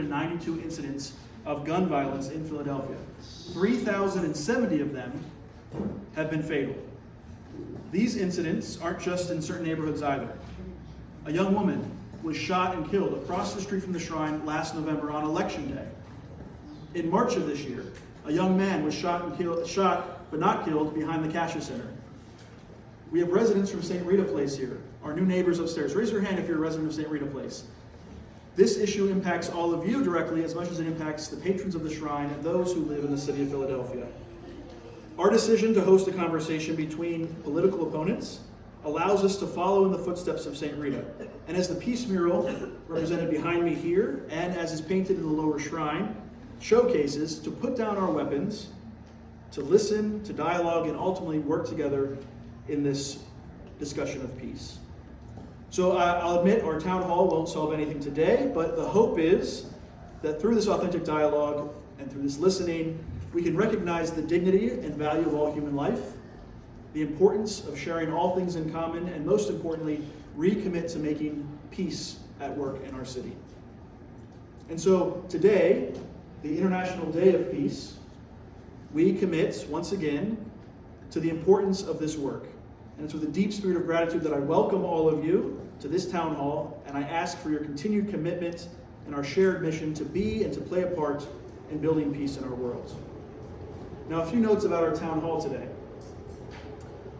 92 incidents of gun violence in Philadelphia. 3,070 of them have been fatal. These incidents aren't just in certain neighborhoods either. A young woman was shot and killed across the street from the Shrine last November on Election Day. In March of this year, a young man was shot but not killed behind the Cascia Center. We have residents from St. Rita Place here, our new neighbors upstairs. Raise your hand if you're a resident of St. Rita Place. This issue impacts all of you directly as much as it impacts the patrons of the Shrine and those who live in the city of Philadelphia. Our decision to host a conversation between political opponents allows us to follow in the footsteps of St. Rita. And as the peace mural represented behind me here, and as is painted in the lower shrine, showcases to put down our weapons, to listen, to dialogue, and ultimately work together in this discussion of peace. So I'll admit our town hall won't solve anything today, but the hope is that through this authentic dialogue and through this listening, we can recognize the dignity and value of all human life, the importance of sharing all things in common, and most importantly, recommit to making peace at work in our city. And so today, the International Day of Peace, we commit once again to the importance of this work. And it's with a deep spirit of gratitude that I welcome all of you to this town hall, and I ask for your continued commitment and our shared mission to be and to play a part in building peace in our world. Now, a few notes about our town hall today.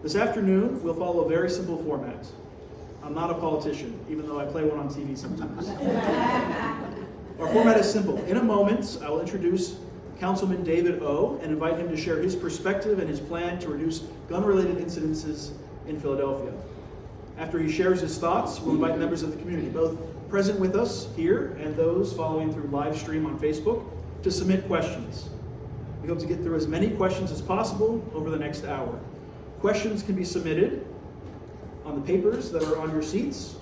This afternoon, we'll follow a very simple format. I'm not a politician, even though I play one on TV sometimes. Our format is simple. In a moment, I will introduce Councilman David O. and invite him to share his perspective and his plan to reduce gun-related incidences in Philadelphia. After he shares his thoughts, we'll invite members of the community, both present with us here and those following through live stream on Facebook, to submit questions. We hope to get through as many questions as possible over the next hour. Questions can be submitted on the papers that are on your seats.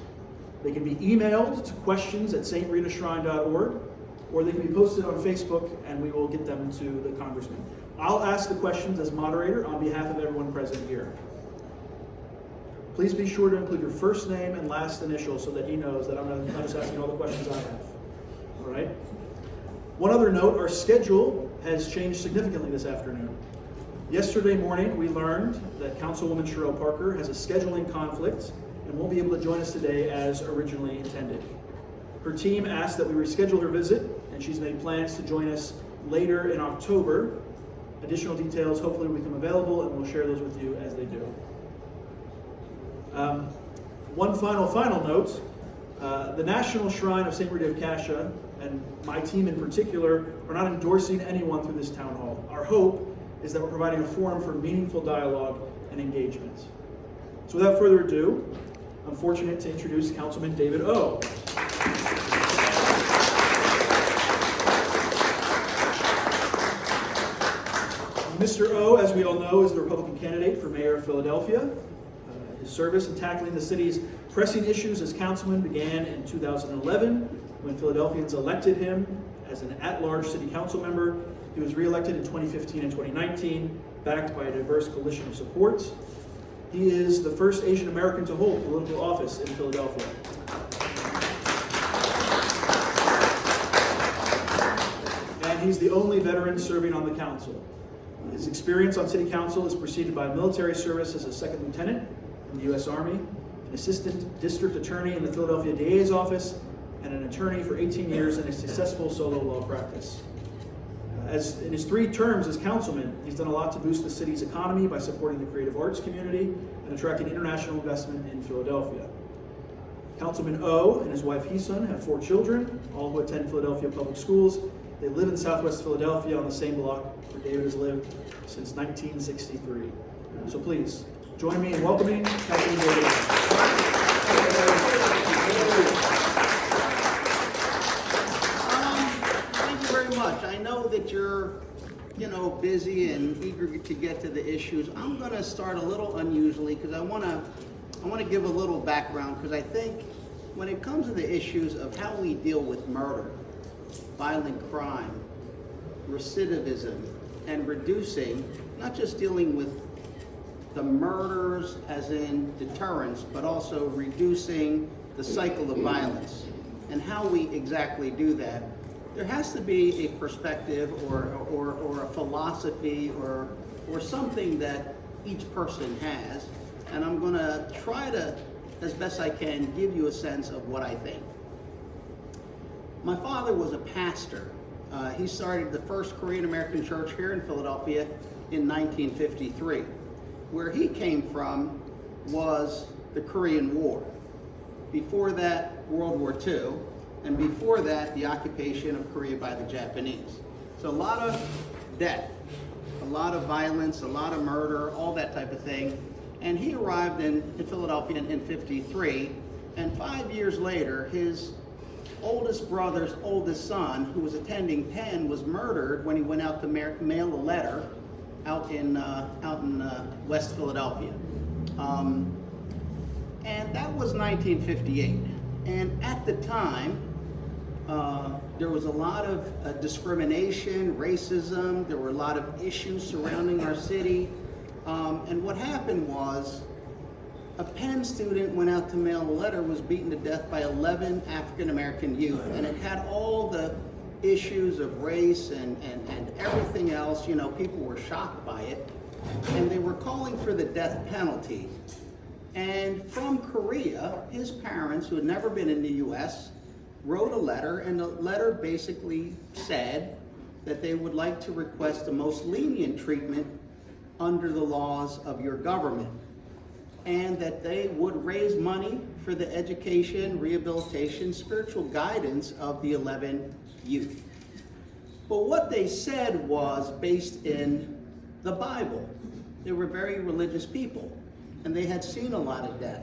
They can be emailed to questions@stritashshrine.org, or they can be posted on Facebook and we will get them to the congressman. I'll ask the questions as moderator on behalf of everyone present here. Please be sure to include your first name and last initial so that he knows that I'm not just asking all the questions I have. All right? One other note, our schedule has changed significantly this afternoon. Yesterday morning, we learned that Councilwoman Cheryl Parker has a scheduling conflict and won't be able to join us today as originally intended. Her team asked that we reschedule her visit, and she's made plans to join us later in October. Additional details hopefully will become available, and we'll share those with you as they do. One final note, the National Shrine of St. Rita of Cascia, and my team in particular, are not endorsing anyone through this town hall. Our hope is that we're providing a forum for meaningful dialogue and engagement. So without further ado, I'm fortunate to introduce Councilman David O. Mr. O, as we all know, is the Republican candidate for mayor of Philadelphia. His service in tackling the city's pressing issues as councilman began in 2011 when Philadelphians elected him as an at-large city council member. He was re-elected in 2015 and 2019, backed by a diverse coalition of support. He is the first Asian American to hold political office in Philadelphia. And he's the only veteran serving on the council. His experience on city council is preceded by military service as a second lieutenant in the U.S. Army, an assistant district attorney in the Philadelphia DA's office, and an attorney for 18 years in a successful solo law practice. As in his 3 terms as councilman, he's done a lot to boost the city's economy by supporting the creative arts community and attracting international investment in Philadelphia. Councilman O and his wife Heesun have 4 children, all who attend Philadelphia public schools. They live in Southwest Philadelphia on the same block where David has lived since 1963. So please, join me in welcoming Councilman David O. I know that you're, busy and eager to get to the issues. I'm going to start a little unusually because I want to give a little background, because I think when it comes to the issues of how we deal with murder, violent crime, recidivism, and reducing, not just dealing with the murders as in deterrence, but also reducing the cycle of violence, and how we exactly do that. there has to be a perspective or a philosophy or something that each person has, and I'm going to try to, as best I can, give you a sense of what I think. My father was a pastor. He started the first Korean American church here in Philadelphia in 1953. Where he came from was the Korean War. Before that, World War II, and before that, the occupation of Korea by the Japanese. So a lot of death, a lot of violence, a lot of murder, all that type of thing. And he arrived in Philadelphia in 53, and 5 years later, his oldest brother's oldest son, who was attending Penn, was murdered when he went out to mail a letter out in West Philadelphia. And that was 1958. And at the time, there was a lot of discrimination, racism. There were a lot of issues surrounding our city. And what happened was, a Penn student went out to mail a letter, was beaten to death by 11 African American youth, and it had all the issues of race and everything else. You know, people were shocked by it, and they were calling for the death penalty. And from Korea, his parents, who had never been in the U.S., wrote a letter, and the letter basically said that they would like to request the most lenient treatment under the laws of your government, and that they would raise money for the education, rehabilitation, spiritual guidance of the 11 youth. But what they said was based in the Bible. They were very religious people, and they had seen a lot of death.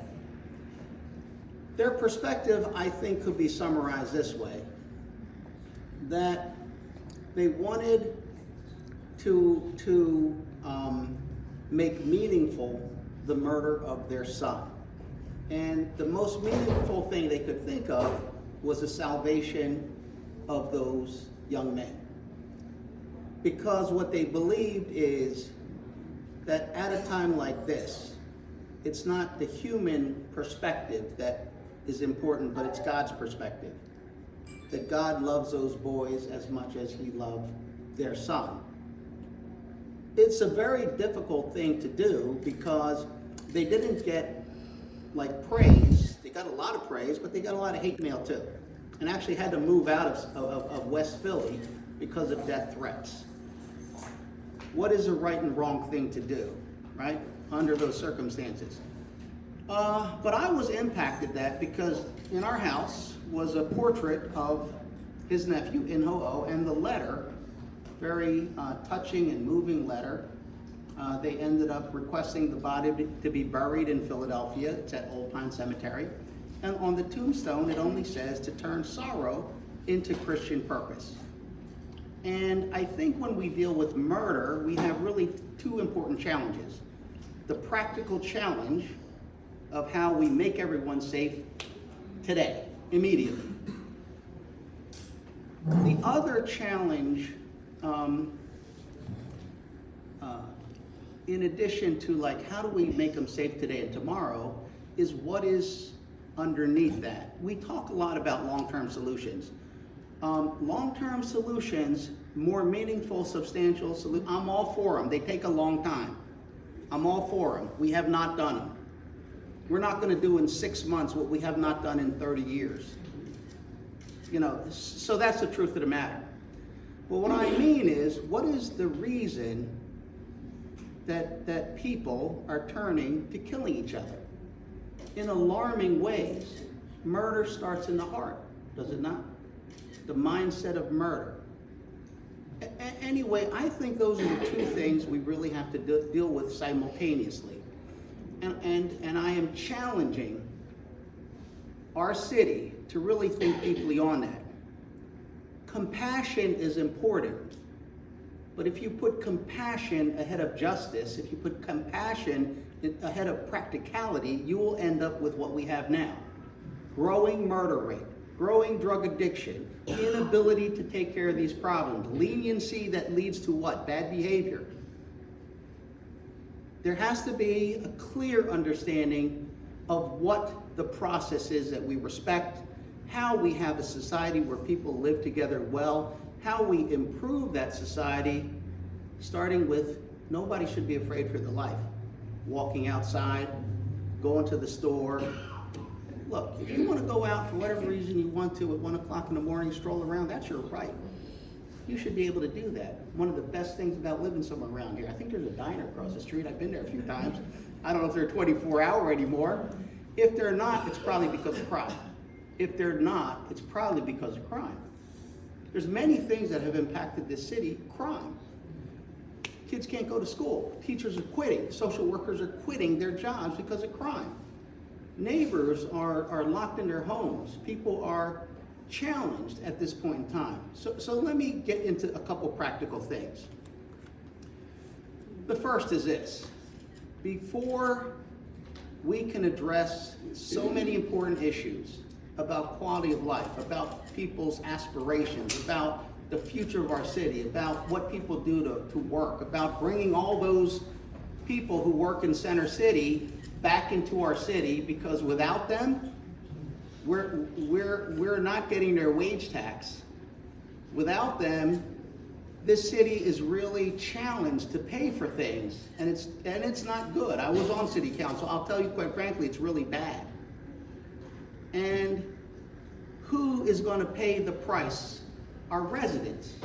Their perspective, I think, could be summarized this way: that they wanted to make meaningful the murder of their son. And the most meaningful thing they could think of was the salvation of those young men. Because what they believed is that at a time like this, it's not the human perspective that is important, but it's God's perspective. That God loves those boys as much as he loved their son. It's a very difficult thing to do because they didn't get like praise. They got a lot of praise, but they got a lot of hate mail too. And actually had to move out of West Philly because of death threats. What is a right and wrong thing to do, right, under those circumstances? But I was impacted that because in our house was a portrait of his nephew in Ho-Oh, and the letter, very touching and moving letter. They ended up requesting the body to be buried in Philadelphia. It's at Old Pine Cemetery. And on the tombstone, it only says to turn sorrow into Christian purpose. And I think when we deal with murder, we have really two important challenges. The practical challenge of how we make everyone safe today, immediately. The other challenge, in addition to like how do we make them safe today and tomorrow, is what is underneath that. We talk a lot about long-term solutions. Long-term solutions, more meaningful, substantial solutions, I'm all for them. They take a long time. I'm all for them. We have not done them. We're not going to do in 6 months what we have not done in 30 years. You know, so that's the truth of the matter. But what I mean is, what is the reason that people are turning to killing each other in alarming ways? Murder starts in the heart, does it not? The mindset of murder. Anyway, I think those are the two things we really have to deal with simultaneously. And I am challenging our city to really think deeply on that. Compassion is important. But if you put compassion ahead of justice, if you put compassion ahead of practicality, you will end up with what we have now. Growing murder rate, growing drug addiction, inability to take care of these problems, leniency that leads to what? Bad behavior. There has to be a clear understanding of what the process is that we respect, how we have a society where people live together well, how we improve that society, starting with nobody should be afraid for their life. Walking outside, going to the store. Look, if you want to go out for whatever reason you want to at 1 o'clock in the morning, stroll around, that's your right. You should be able to do that. One of the best things about living somewhere around here, I think there's a diner across the street. I've been there a few times. I don't know if they're 24-hour anymore. If they're not, it's probably because of crime. If they're not, it's probably because of crime. There's many things that have impacted this city. Crime. Kids can't go to school. Teachers are quitting. Social workers are quitting their jobs because of crime. Neighbors are locked in their homes. People are challenged at this point in time. So let me get into a couple practical things. The first is this. Before we can address so many important issues about quality of life, about people's aspirations, about the future of our city, about what people do to work, about bringing all those people who work in Center City back into our city, because without them, we're not getting their wage tax. Without them, this city is really challenged to pay for things, and it's not good. I was on city council. I'll tell you quite frankly, it's really bad. And who is going to pay the price? Our residents.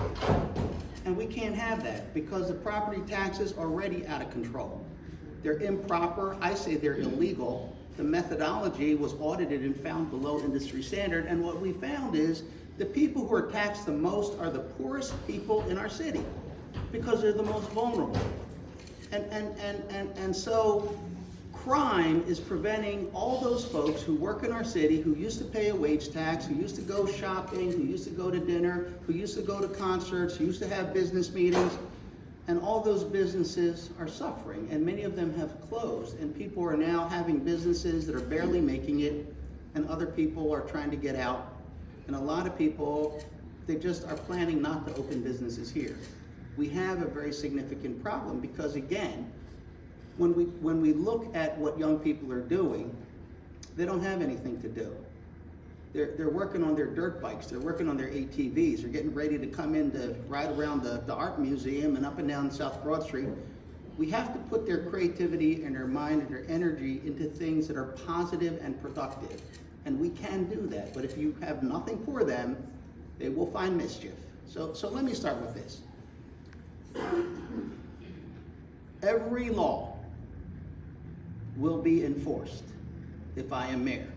And we can't have that because the property taxes are already out of control. They're improper. I say they're illegal. The methodology was audited and found below industry standard, and what we found is the people who are taxed the most are the poorest people in our city because they're the most vulnerable. And so crime is preventing all those folks who work in our city, who used to pay a wage tax, who used to go shopping, who used to go to dinner, who used to go to concerts, who used to have business meetings, and all those businesses are suffering, and many of them have closed, and people are now having businesses that are barely making it, and other people are trying to get out, and a lot of people, they just are planning not to open businesses here. We have a very significant problem because, again, when we look at what young people are doing, they don't have anything to do. They're working on their dirt bikes, they're working on their ATVs, they're getting ready to come in to ride around the art museum and up and down South Broad Street. We have to put their creativity and their mind and their energy into things that are positive and productive. And we can do that, but if you have nothing for them, they will find mischief. So let me start with this. Every law will be enforced if I am mayor.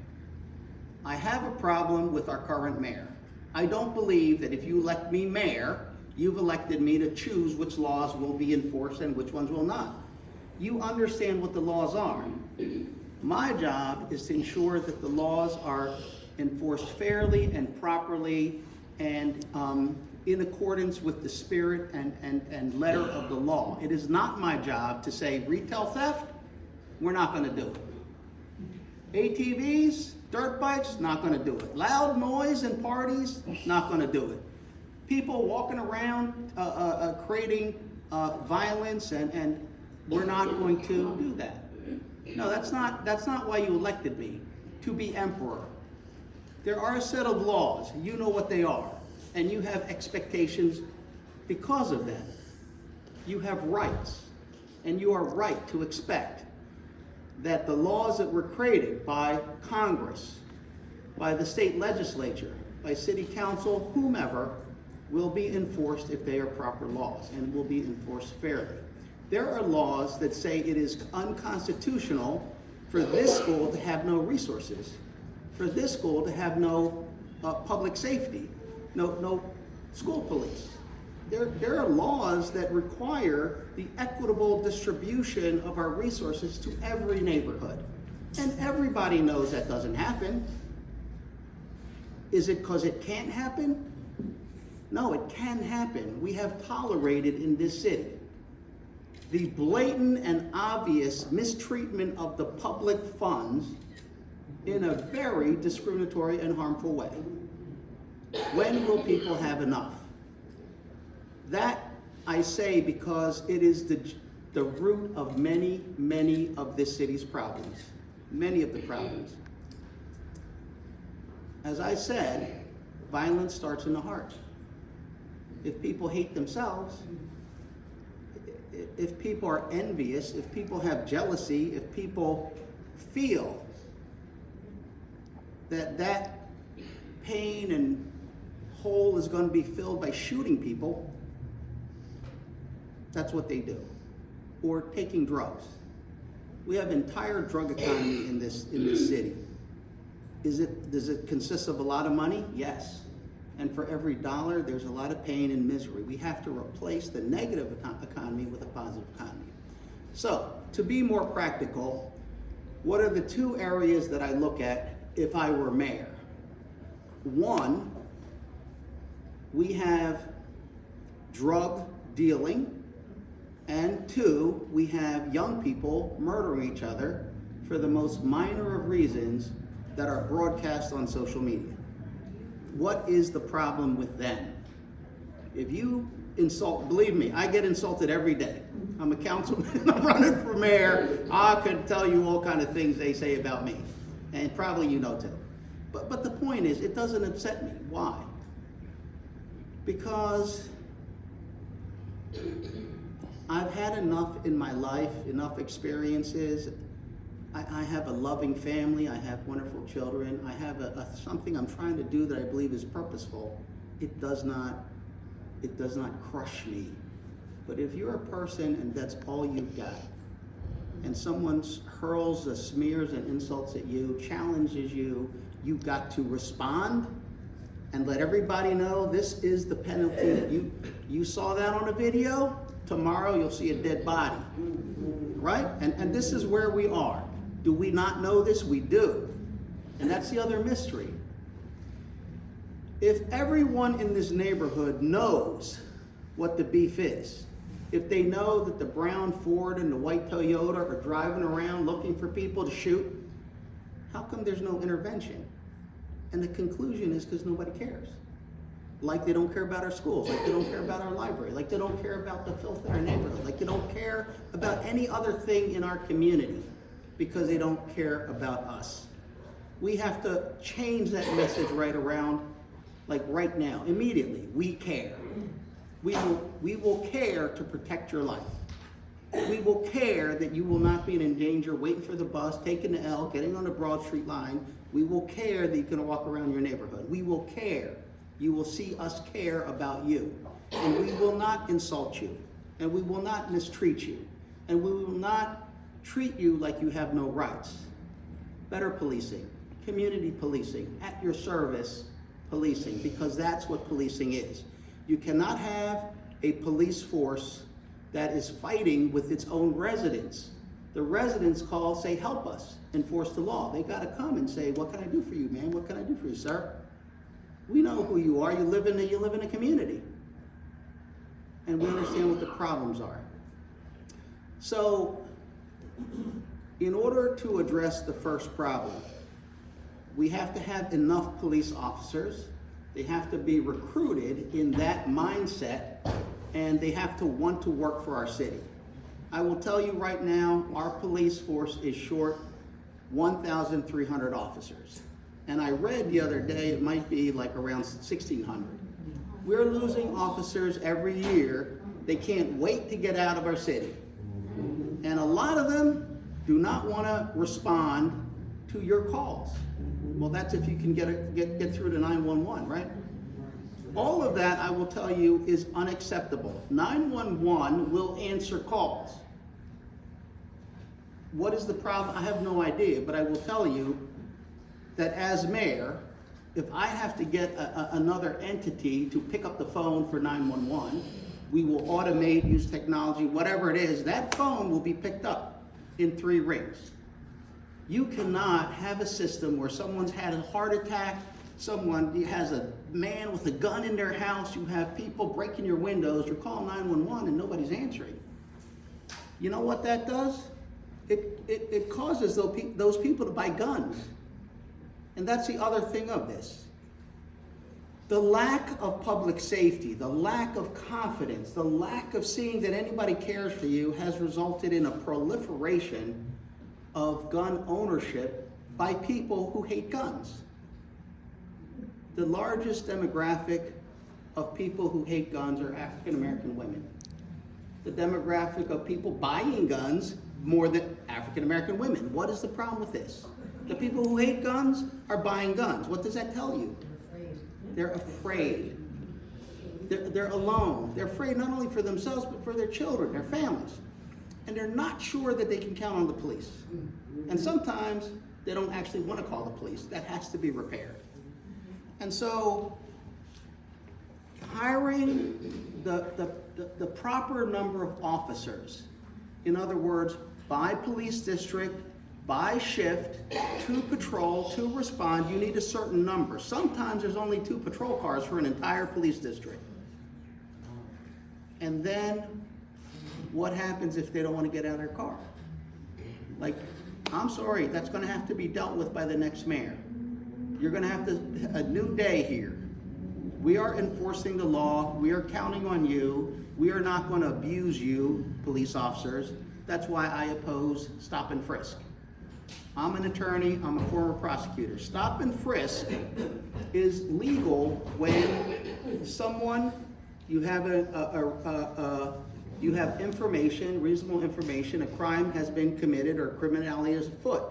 I have a problem with our current mayor. I don't believe that if you elect me mayor, you've elected me to choose which laws will be enforced and which ones will not. You understand what the laws are. My job is to ensure that the laws are enforced fairly and properly and in accordance with the spirit and letter of the law. It is not my job to say retail theft, we're not going to do it. ATVs, dirt bikes, not going to do it. Loud noise and parties, not going to do it. People walking around creating violence, and we're not going to do that. No, that's not why you elected me, to be emperor. There are a set of laws. You know what they are, and you have expectations because of them. You have rights, and you are right to expect that the laws that were created by Congress, by the state legislature, by city council, whomever, will be enforced if they are proper laws and will be enforced fairly. There are laws that say it is unconstitutional for this school to have no resources, for this school to have no public safety, no school police. There are laws that require the equitable distribution of our resources to every neighborhood. And everybody knows that doesn't happen. Is it because it can't happen? No, it can happen. We have tolerated in this city the blatant and obvious mistreatment of the public funds in a very discriminatory and harmful way. When will people have enough? That I say because it is the root of many, many of this city's problems. Many of the problems. As I said, violence starts in the heart. If people hate themselves, if people are envious, if people have jealousy, if people feel that pain and hole is going to be filled by shooting people, that's what they do. Or taking drugs. We have an entire drug economy in this city. Does it consist of a lot of money? Yes. And for every dollar, there's a lot of pain and misery. We have to replace the negative economy with a positive economy. So, to be more practical, what are the two areas that I look at if I were mayor? One, we have drug dealing, and two, we have young people murdering each other for the most minor of reasons that are broadcast on social media. What is the problem with them? If you insult, believe me, I get insulted every day. I'm a councilman, I'm running for mayor. I could tell you all kind of things they say about me, and probably you know too. But the point is, it doesn't upset me. Why? Because I've had enough in my life, enough experiences. I have a loving family. I have wonderful children. I have something I'm trying to do that I believe is purposeful. It does not crush me. But if you're a person and that's all you've got, and someone hurls the smears and insults at you, challenges you, you've got to respond and let everybody know this is the penalty. You saw that on a video. Tomorrow you'll see a dead body, right? And this is where we are. Do we not know this? We do. And that's the other mystery. If everyone in this neighborhood knows what the beef is, if they know that the brown Ford and the white Toyota are driving around looking for people to shoot, how come there's no intervention? And the conclusion is because nobody cares. Like they don't care about our schools, like they don't care about our library, like they don't care about the filth in our neighborhood, like they don't care about any other thing in our community because they don't care about us. We have to change that message right around, like right now, immediately. We care. We will care to protect your life. We will care that you will not be in danger waiting for the bus, taking the L, getting on the Broad Street line. We will care that you can walk around your neighborhood. We will care. You will see us care about you. And we will not insult you. And we will not mistreat you. And we will not treat you like you have no rights. Better policing, community policing, at your service policing, because that's what policing is. You cannot have a police force that is fighting with its own residents. The residents call, say, help us enforce the law. They gotta come and say, what can I do for you, man? What can I do for you, sir? We know who you are. You live in a community. And we understand what the problems are. So, in order to address the first problem, we have to have enough police officers. They have to be recruited in that mindset, and they have to want to work for our city. I will tell you right now, our police force is short 1,300 officers. And I read the other day, it might be like around 1,600. We're losing officers every year. They can't wait to get out of our city. And a lot of them do not want to respond to your calls. Well, that's if you can get through to 911, right? All of that, I will tell you, is unacceptable. 911 will answer calls. What is the problem? I have no idea, but I will tell you that as mayor, if I have to get another entity to pick up the phone for 911, we will automate, use technology, whatever it is, that phone will be picked up in 3 rings. You cannot have a system where someone's had a heart attack, someone has a man with a gun in their house, you have people breaking your windows, you're calling 911 and nobody's answering. You know what that does? It causes those people to buy guns. And that's the other thing of this. The lack of public safety, the lack of confidence, the lack of seeing that anybody cares for you has resulted in a proliferation of gun ownership by people who hate guns. the largest demographic of people who hate guns are African American women. The demographic of people buying guns more than African American women. What is the problem with this? The people who hate guns are buying guns. What does that tell you? They're afraid. They're alone. They're afraid not only for themselves, but for their children, their families. And they're not sure that they can count on the police. And sometimes they don't actually want to call the police. That has to be repaired. And so hiring the proper number of officers, in other words, by police district, by shift, to patrol, to respond, you need a certain number. Sometimes there's only 2 patrol cars for an entire police district. And then what happens if they don't want to get out of their car? Like, I'm sorry, that's going to have to be dealt with by the next mayor. You're going to have a new day here. We are enforcing the law. We are counting on you. We are not going to abuse you, police officers. That's why I oppose stop and frisk. I'm an attorney. I'm a former prosecutor. Stop and frisk is legal when someone, you have you have information, reasonable information, a crime has been committed or criminality is afoot,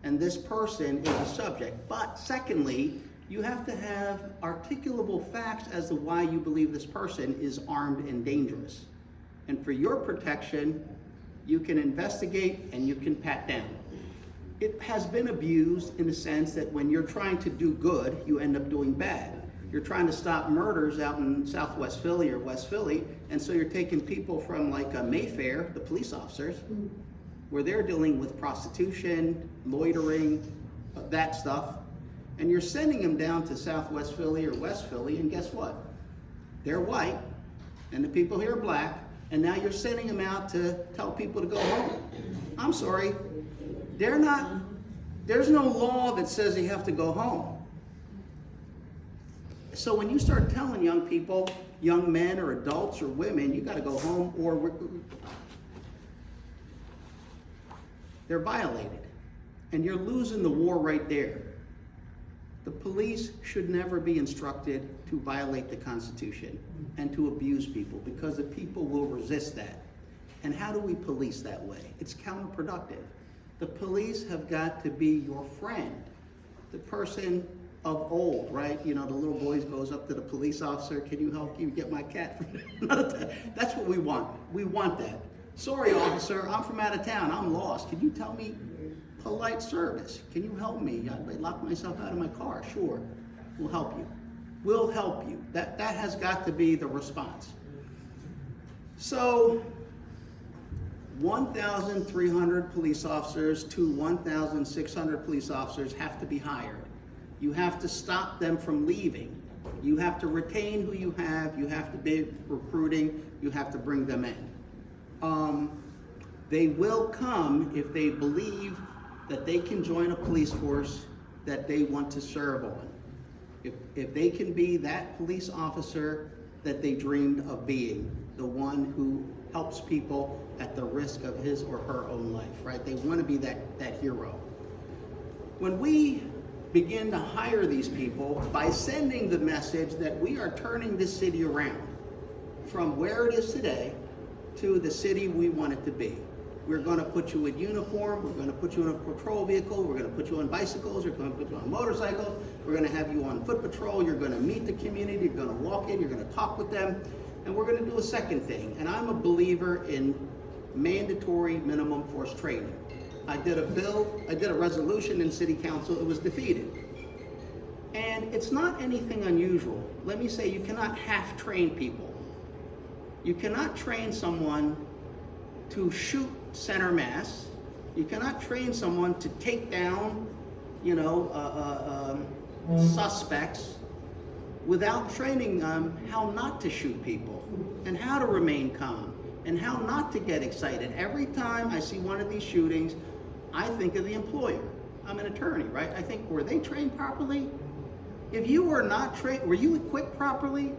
and this person is a subject. But secondly, you have to have articulable facts as to why you believe this person is armed and dangerous. And for your protection, you can investigate and you can pat down. It has been abused in the sense that when you're trying to do good, you end up doing bad. You're trying to stop murders out in Southwest Philly or West Philly, and so you're taking people from like Mayfair, the police officers, where they're dealing with prostitution, loitering, that stuff, and you're sending them down to Southwest Philly or West Philly, and guess what? They're white, and the people here are black, and now you're sending them out to tell people to go home. I'm sorry, there's no law that says they have to go home. So when you start telling young people, young men or adults or women, you got to go home, or they're violated. And you're losing the war right there. The police should never be instructed to violate the Constitution and to abuse people, because the people will resist that. And how do we police that way? It's counterproductive. The police have got to be your friend. The person of old, right? You know, the little boy goes up to the police officer, can you help me get my cat from another town? That's what we want. We want that. Sorry, officer, I'm from out of town. I'm lost. Can you tell me polite service? Can you help me? I locked myself out of my car. Sure, we'll help you. We'll help you. That has got to be the response. So 1,300 police officers to 1,600 police officers have to be hired. You have to stop them from leaving. You have to retain who you have. You have to be recruiting. You have to bring them in. They will come if they believe that they can join a police force that they want to serve on. If they can be that police officer that they dreamed of being, the one who helps people at the risk of his or her own life, right? They want to be that hero. When we begin to hire these people by sending the message that we are turning this city around from where it is today to the city we want it to be. We're going to put you in uniform, we're going to put you in a patrol vehicle, we're going to put you on bicycles, we're going to put you on motorcycles, we're going to have you on foot patrol, you're going to meet the community, you're going to walk in, you're going to talk with them, and we're going to do a second thing. And I'm a believer in mandatory minimum force training. I did a resolution in city council, it was defeated. And it's not anything unusual. Let me say, you cannot half train people. You cannot train someone to shoot center mass. You cannot train someone to take down, suspects without training them how not to shoot people and how to remain calm and how not to get excited. Every time I see one of these shootings, I think of the employer. I'm an attorney, right? I think, were they trained properly? If you were not trained, were you equipped properly?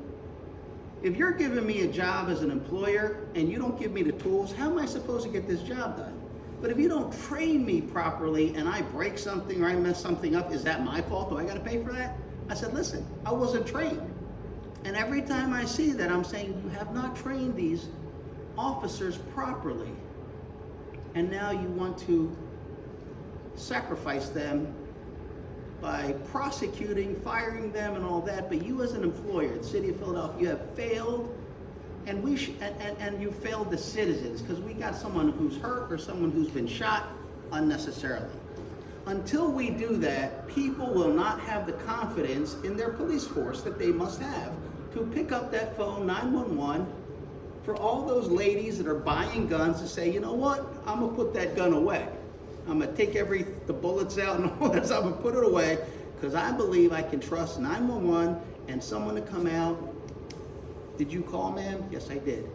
If you're giving me a job as an employer and you don't give me the tools, how am I supposed to get this job done? But if you don't train me properly and I break something or I mess something up, is that my fault? Do I got to pay for that? I said, listen, I wasn't trained. And every time I see that, I'm saying, you have not trained these officers properly. And now you want to sacrifice them by prosecuting, firing them and all that. But you as an employer, the city of Philadelphia, you have failed, and and you failed the citizens, because we got someone who's hurt or someone who's been shot unnecessarily. Until we do that, people will not have the confidence in their police force that they must have to pick up that phone, 911, for all those ladies that are buying guns to say, you know what, I'm gonna put that gun away. I'm gonna take the bullets out and all that stuff, I'm gonna put it away, because I believe I can trust 911 and someone to come out. Did you call, ma'am? Yes, I did.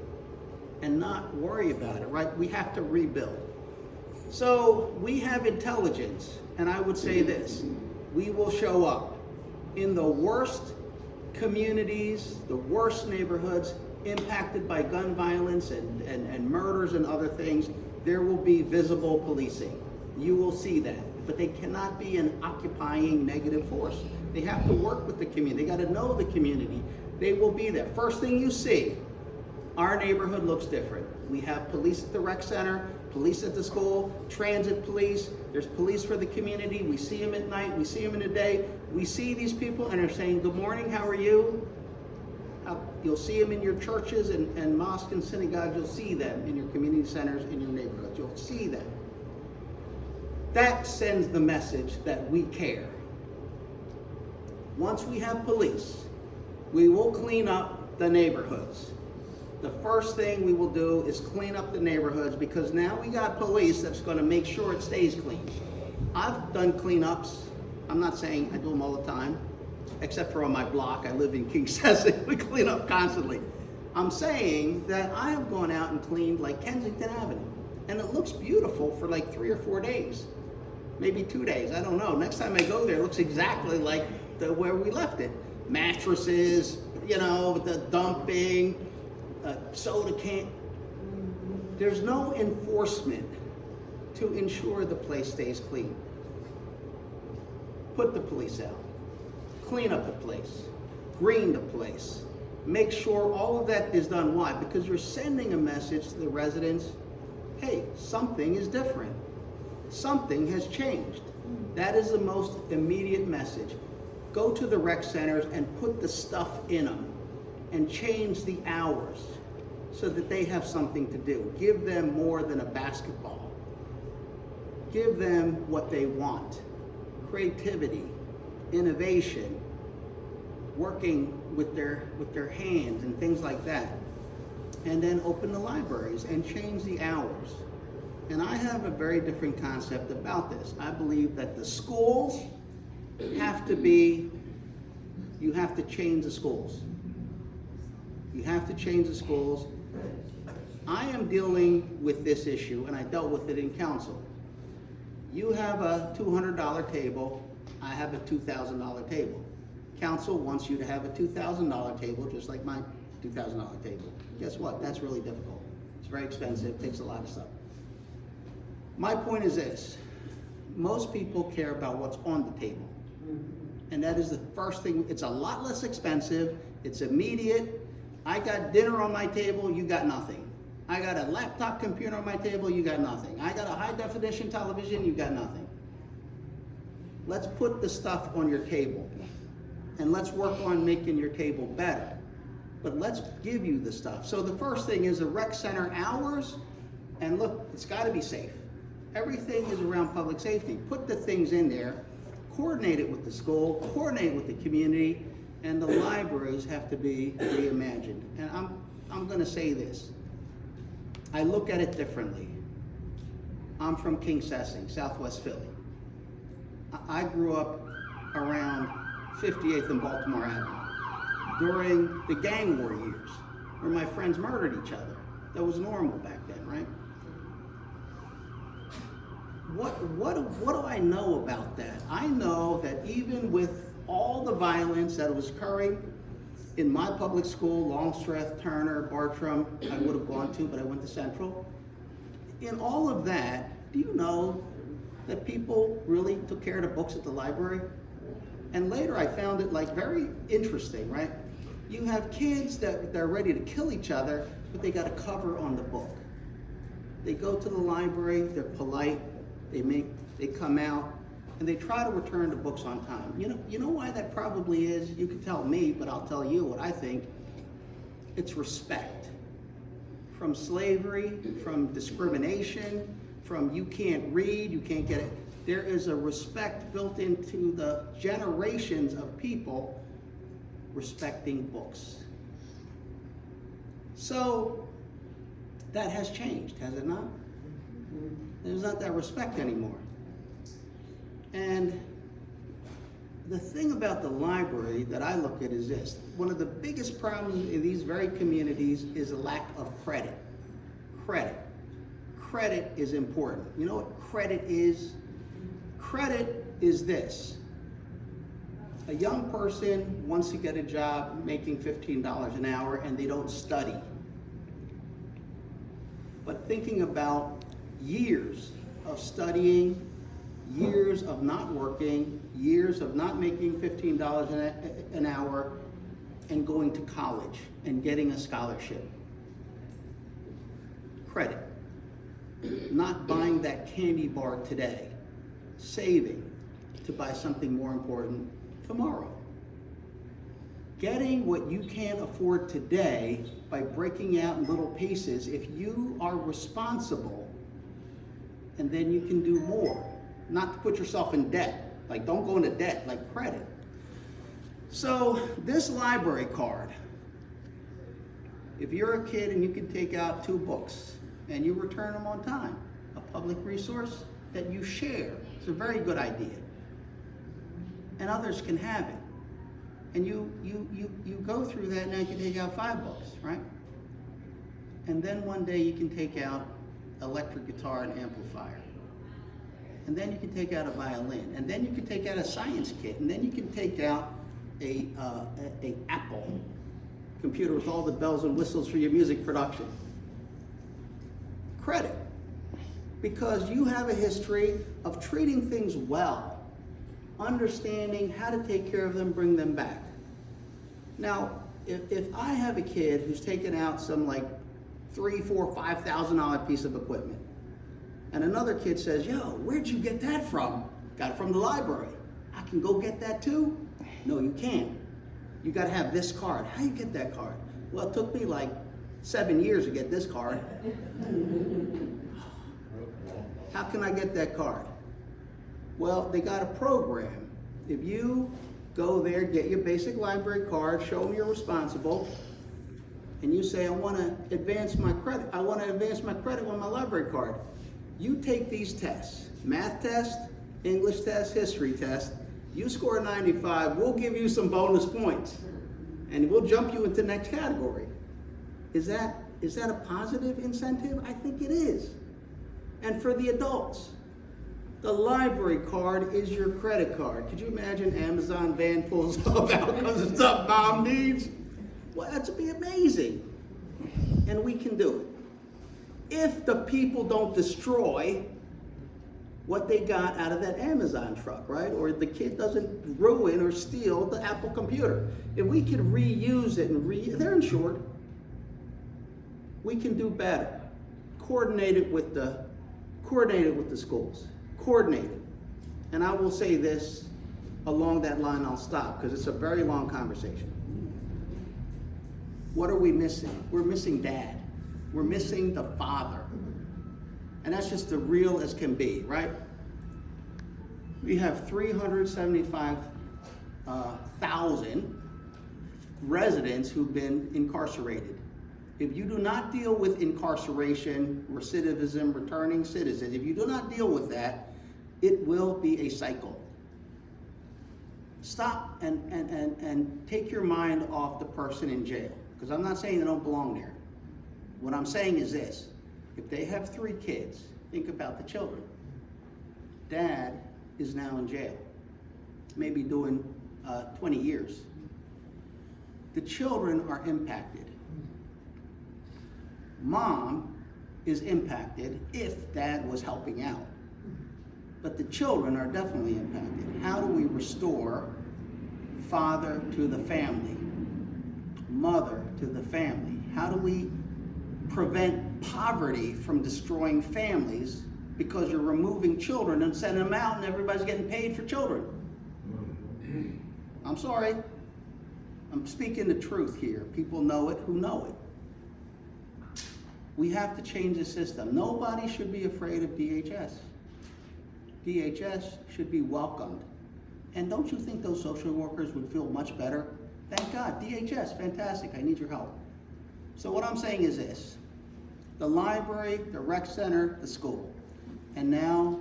And not worry about it, right? We have to rebuild. So we have intelligence, and I would say this: we will show up in the worst communities, the worst neighborhoods impacted by gun violence and murders and other things. There will be visible policing. You will see that, but they cannot be an occupying negative force. They have to work with the community. They got to know the community. They will be there. First thing you see, our neighborhood looks different. We have police at the rec center, police at the school, transit police. There's police for the community. We see them at night. We see them in the day. We see these people and they're saying, good morning, how are you? You'll see them in your churches and mosques and synagogues. You'll see them in your community centers, in your neighborhoods. You'll see them. That sends the message that we care. Once we have police, we will clean up the neighborhoods. The first thing we will do is clean up the neighborhoods, because now we got police that's going to make sure it stays clean. I've done cleanups. I'm not saying I do them all the time, except for on my block. I live in King Session. We clean up constantly. I'm saying that I have gone out and cleaned like Kensington Avenue, and it looks beautiful for like 3 or 4 days, maybe 2 days. I don't know. Next time I go there, it looks exactly like where we left it. Mattresses, the dumping, soda can. There's no enforcement to ensure the place stays clean. Put the police out. Clean up the place. Green the place. Make sure all of that is done. Why? Because you're sending a message to the residents, hey, something is different. Something has changed. That is the most immediate message. Go to the rec centers and put the stuff in them and change the hours so that they have something to do. Give them more than a basketball. Give them what they want. Creativity, innovation, working with their hands and things like that. And then open the libraries and change the hours. And I have a very different concept about this. I believe that the schools have to you have to change the schools. You have to change the schools. I am dealing with this issue, and I dealt with it in council. You have a $200 table, I have a $2,000 table. Council wants you to have a $2,000 table, just like my $2,000 table. Guess what? That's really difficult. It's very expensive, takes a lot of stuff. My point is this: most people care about what's on the table. And that is the first thing. It's a lot less expensive, it's immediate. I got dinner on my table, you got nothing. I got a laptop computer on my table, you got nothing. I got a high definition television, you got nothing. Let's put the stuff on your table and let's work on making your table better. But let's give you the stuff. So the first thing is the rec center hours, and look, it's gotta be safe. Everything is around public safety. Put the things in there, coordinate it with the school, coordinate with the community, and the libraries have to be reimagined. And I'm gonna say this. I look at it differently. I'm from King Sessing, Southwest Philly. I grew up around 58th and Baltimore Avenue during the gang war years, where my friends murdered each other. That was normal back then, right? What do I know about that? I know that even with all the violence that was occurring in my public school, Longstreth, Turner, Bartram, I would have gone to, but I went to Central. In all of that, do you know that people really took care of the books at the library? And later I found it like very interesting, right? You have kids that they're ready to kill each other, but they got a cover on the book. They go to the library, they're polite, they come out, and they try to return the books on time. You know why that probably is? You can tell me, but I'll tell you what I think. It's respect. From slavery, from discrimination, from you can't read, you can't get it. There is a respect built into the generations of people respecting books. So that has changed, has it not? There's not that respect anymore. And the thing about the library that I look at is this. One of the biggest problems in these very communities is a lack of credit. Credit. Credit is important. You know what credit is? Credit is this. A young person wants to get a job making $15 an hour and they don't study. But thinking about years of studying, years of not working, years of not making $15 an hour and going to college and getting a scholarship. Credit. Not buying that candy bar today. Saving to buy something more important tomorrow. Getting what you can't afford today by breaking out in little pieces if you are responsible, and then you can do more. Not to put yourself in debt. Like, don't go into debt, like credit. So this library card, if you're a kid and you can take out 2 books and you return them on time, a public resource that you share, it's a very good idea. And others can have it. And you go through that, now you can take out 5 books, right? And then one day you can take out electric guitar and amplifier. And then you can take out a violin. And then you can take out a science kit. And then you can take out a Apple computer with all the bells and whistles for your music production. Credit. Because you have a history of treating things well, understanding how to take care of them, bring them back. Now, if I have a kid who's taken out some like $3,000, $4,000, $5,000 piece of equipment, and another kid says, yo, where'd you get that from? Got it from the library. I can go get that too? No, you can't. You gotta have this card. How do you get that card? Well, it took me like 7 years to get this card. How can I get that card? Well, they got a program. If you go there, get your basic library card, show them you're responsible, and you say, I want to advance my credit. I want to advance my credit with my library card. You take these tests, math test, English test, history test. You score 95, we'll give you some bonus points, and we'll jump you into the next category. Is that a positive incentive? I think it is. And for the adults, the library card is your credit card. Could you imagine Amazon van pulls up out because of stuff mom needs? Well, that'd be amazing. And we can do it. If the people don't destroy what they got out of that Amazon truck, right? Or the kid doesn't ruin or steal the Apple computer. If we could reuse it and they're insured, we can do better. Coordinate it with the schools. Coordinate it. And I will say this, along that line I'll stop because it's a very long conversation. What are we missing? We're missing dad. We're missing the father. And that's just the real as can be, right? We have 375,000 residents who've been incarcerated. If you do not deal with incarceration, recidivism, returning citizens, if you do not deal with that, it will be a cycle. Stop and take your mind off the person in jail, because I'm not saying they don't belong there. What I'm saying is this: if they have 3 kids, think about the children. Dad is now in jail, maybe doing 20 years. The children are impacted. Mom is impacted if dad was helping out. But the children are definitely impacted. How do we restore father to the family, mother to the family? How do we prevent poverty from destroying families because you're removing children and sending them out and everybody's getting paid for children? I'm sorry. I'm speaking the truth here. People know it who know it. We have to change the system. Nobody should be afraid of DHS. DHS should be welcomed. And don't you think those social workers would feel much better? Thank God, DHS, fantastic, I need your help. So what I'm saying is this: the library, the rec center, the school, and now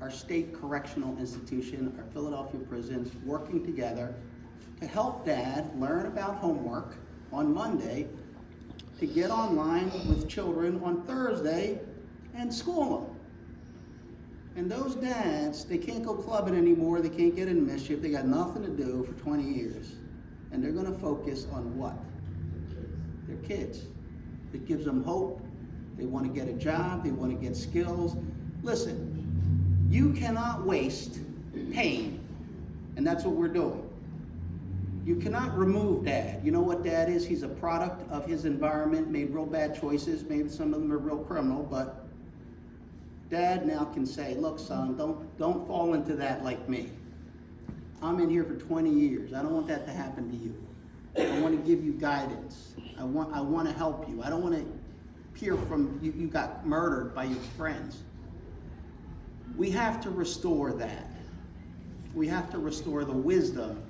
our state correctional institution, our Philadelphia prisons, working together to help dad learn about homework on Monday, to get online with children on Thursday and school them. And those dads, they can't go clubbing anymore, they can't get in mischief, they got nothing to do for 20 years. And they're gonna focus on what? Their kids. It gives them hope, they wanna get a job, they wanna get skills. Listen, you cannot waste pain, and that's what we're doing. You cannot remove dad. You know what dad is? He's a product of his environment, made real bad choices, maybe some of them are real criminal, but dad now can say, look son, don't fall into that like me. I'm in here for 20 years. I don't want that to happen to you. I want to give you guidance. I want to help you. I don't want to hear from you, you got murdered by your friends. We have to restore that. We have to restore the wisdom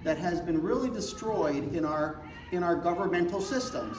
that has been really destroyed in our governmental systems.